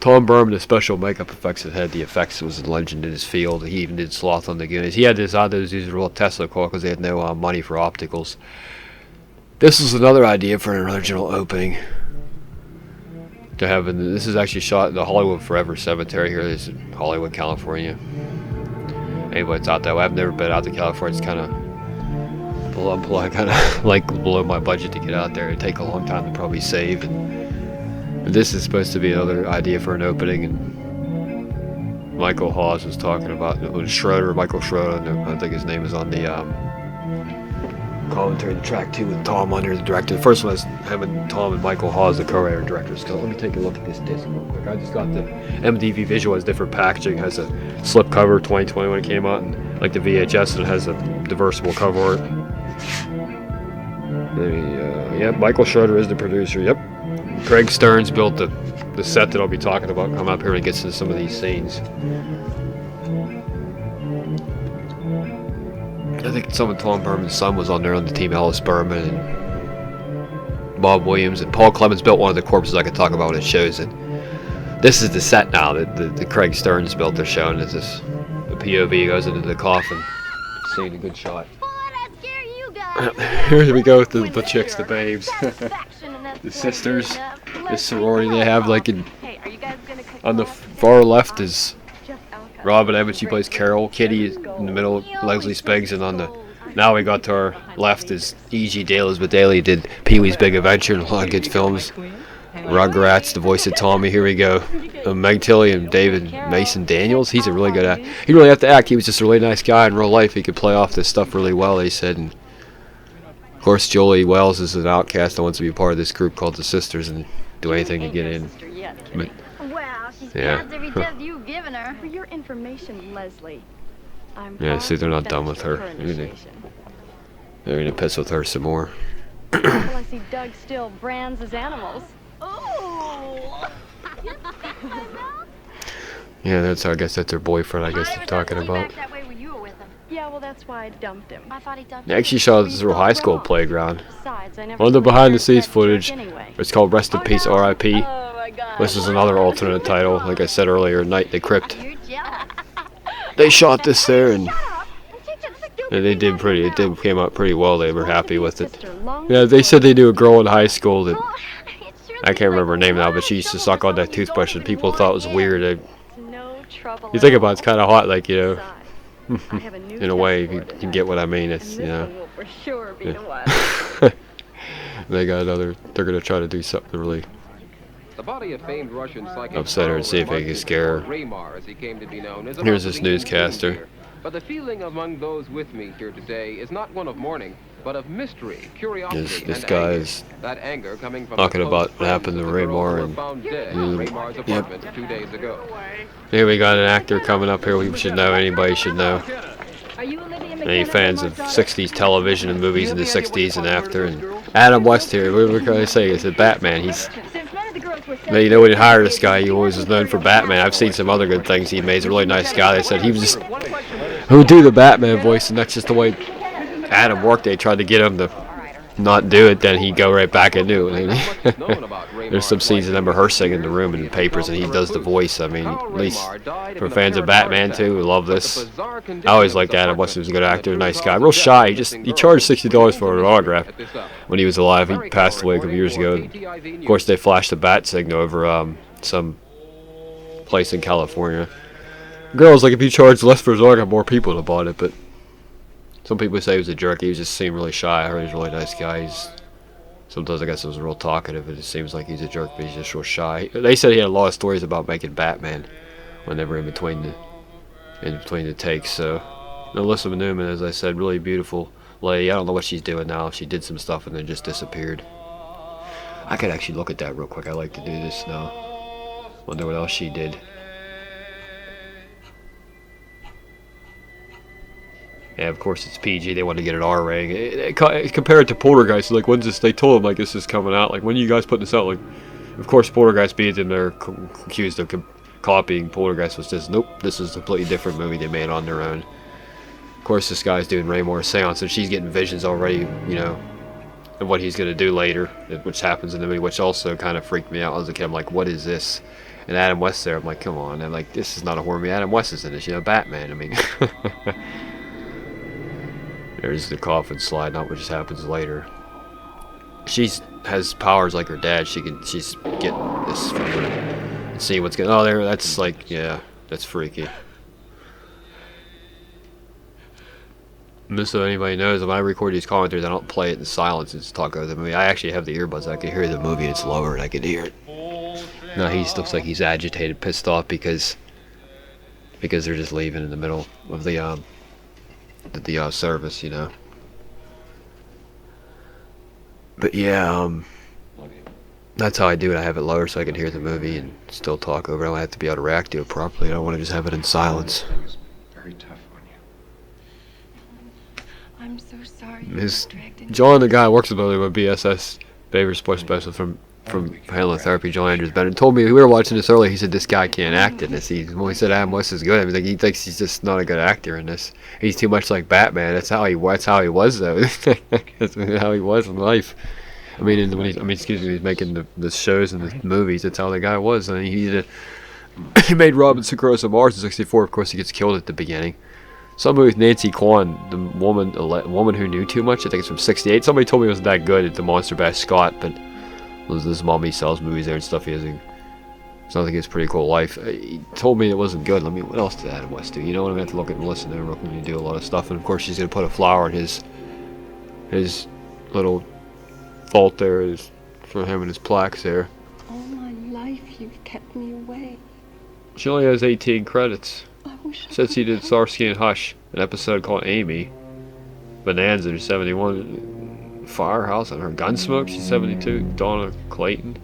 Tom Berman, the special makeup effects that had the effects, was a legend in his field. He even did Sloth on the Goonies. He had to decide to use a real Tesla coil because they had no money for opticals. This is another idea for an original opening. To have this is actually shot in the Hollywood Forever Cemetery here. This is Hollywood, California. Anyway, it's out that way. I've never been out to California. It's kind of like below my budget to get out there. It'd take a long time to probably save. And this is supposed to be another idea for an opening. And Michael Hawes was talking about Michael Schroeder. I think his name is on the commentary, the track 2 with Tom under the director. The first one is him and Tom and Michael Hawes, the co-writer and directors. So let me take a look at this disc real quick. I just got the MDV visual, has different packaging, has a slip cover 2020 when it came out, and like the VHS, and it has a diversible cover art. Yep, Michael Schroeder is the producer. Yep, Craig Stearns built the set that I'll be talking about. Come up here and gets into some of these scenes. I think some of Tom Berman's son was on there on the team, Ellis Berman and Bob Williams, and Paul Clemens built one of the corpses I could talk about when it shows it. This is the set now that the Craig Stearns built. They're showing is this. The POV goes into the coffin. Seeing a good shot. Here we go with the chicks, the babes. The sisters, the sorority they have, like on the far left is Robin Evans, she plays Carol. Kitty is in the middle, Leslie Spiggs, and on the now we got to our left is E.G. Elizabeth Daly, did Pee-wee's Big Adventure and a lot of good films. Rugrats, the voice of Tommy. Here we go. Meg Tilly and David Mason Daniels. He's a really good actor. He really have to act. He was just a really nice guy in real life. He could play off this stuff really well, he said. And of course, Jolie Wells is an outcast that wants to be part of this group called the Sisters and do anything to get in. But, yeah. Every death you've given her. For your information, Leslie. Yeah, see, they're not done with her. They're gonna piss with her some more. I see Doug still brands his animals. Oh! Yeah, I guess that's her boyfriend. I guess they're talking about. Yeah, well, that's why I dumped him. I thought he dumped They actually shot this little high school playground. One of the behind-the-scenes footage. It's called Rest in Peace, R.I.P. This is another alternate title. Like I said earlier, Night in the Crypt. They shot this there, and they did pretty. It came out pretty well. They were happy with it. Yeah, they said they knew a girl in high school that I can't remember her name now, but she used to suck on that toothbrush, and people thought it was weird. You think about it, it's kind of hot, like, you know. In a way, if you can get what I mean, it's, you know. Yeah. They're gonna try to do something really upset her and see if they can scare her. Here's this newscaster. But the feeling among those with me here today is not one of mourning, but of mystery, curiosity, This and guy anger. is That anger coming from talking about what happened to Raymar and found dead in Raymar's apartment 2 days ago. Here we got an actor coming up here we should know, anybody should know. Any fans of 60s television and movies in the 60s and after. And Adam West here, what can I say? It's a Batman. You know, when you hire this guy, he always was known for Batman. I've seen some other good things he made. He's a really nice guy. They said he was just who would do the Batman voice, and that's just the way Adam worked. They tried to get him to not do it, then he'd go right back and do it. There's some scenes of them rehearsing in the room and in the papers, and he does the voice. I mean, at least for fans of Batman too, who love this. I always liked Adam West. He was a good actor, nice guy, real shy. He charged $60 for an autograph when he was alive. He passed away a couple years ago. Of course, they flashed the bat signal over some place in California. Girls, like, if you charged less for his autograph, more people would have bought it, but some people say he was a jerk. He was just seemed really shy. I heard he's a really nice guy. Sometimes I guess he was real talkative, and it seems like he's a jerk, but he's just real shy. They said he had a lot of stories about making Batman when they were in between the takes. So, Alyssa Newman, as I said, really beautiful lady. I don't know what she's doing now. She did some stuff and then just disappeared. I could actually look at that real quick. I like to do this now. Wonder what else she did. Yeah, of course it's PG. They want to get an R rating. Compare it to Poltergeist. Like, when's this? They told them like this is coming out. Like, when are you guys putting this out? Like, of course Poltergeist beat them. They're accused of copying Poltergeist. Was just nope. This is a completely different movie they made on their own. Of course, this guy's doing Raymar's seance, and she's getting visions already. You know, of what he's gonna do later, which happens in the movie, which also kind of freaked me out as a kid. I'm like, what is this? and Adam West there. I'm like, come on. I'm like, this is not a horror movie. Adam West is in this, you know, Batman. I mean, there's the coffin slide, not what just happens later. She's has powers like her dad. She's getting this from her and seeing what's going. Oh, there. That's like, yeah, that's freaky. Just so anybody knows, when I record these commentaries, I don't play it in silence and just talk over the movie. I actually have the earbuds. I can hear the movie. It's lower, and I can hear it. No, he looks like he's agitated, pissed off because they're just leaving in the middle of the service, you know. But yeah, that's how I do it. I have it lower so I can hear the movie and still talk over it. I don't have to be able to react to it properly. I don't want to just have it in silence. Very tough on you. I'm so sorry. John, the guy who works with BSS, favorite sports specialist from handling therapy, John Andrews Bennett, told me, we were watching this earlier, he said this guy can't act in this. When he said Adam West is good, I mean, like, he thinks he's just not a good actor in this. He's too much like Batman. That's how he was though. That's how he was in life. I mean, excuse me, he's making the shows and the movies. That's how the guy was. I mean, he made Robinson Crusoe Mars in '64. Of course, he gets killed at the beginning. Some movie with Nancy Kwan, the woman who knew too much. I think it's from '68. Somebody told me it wasn't that good at the Monster Bash Scott, but this mommy sells movies there and stuff. Sounds like he has a pretty cool life. He told me it wasn't good. What else did Adam West do? You know what? I'm gonna have to look at and listen to him when you do a lot of stuff. And of course, she's gonna put a flower in his little vault there is for him and his plaques there. All my life you've kept me away. She only has 18 credits. I wish Says he did Starsky and Hush, an episode called Amy, Bonanza in '71. Firehouse and her Gunsmoke, she's 72. Donna Clayton.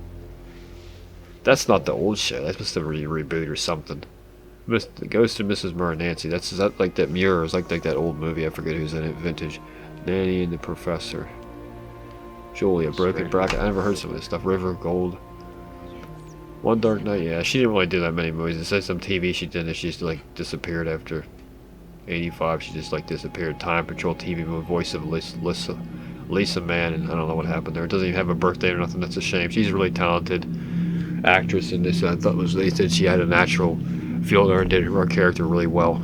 That's not the old show. That's supposed to be a reboot or something. The Ghost of Mrs. Murray Nancy. That's like that Muir. It's like that old movie. I forget who's in it. Vintage. Nanny and the Professor. Julia, Broken Bracket. I never heard some of this stuff. River Gold. One Dark Night. Yeah, she didn't really do that many movies. It says some TV she did that she just like disappeared after '85. She just like disappeared. Time Patrol TV movie. Voice of Lisa Mann, and I don't know what happened there. It doesn't even have a birthday or nothing. That's a shame. She's a really talented actress in this. I thought they said she had a natural feel to her and did her character really well.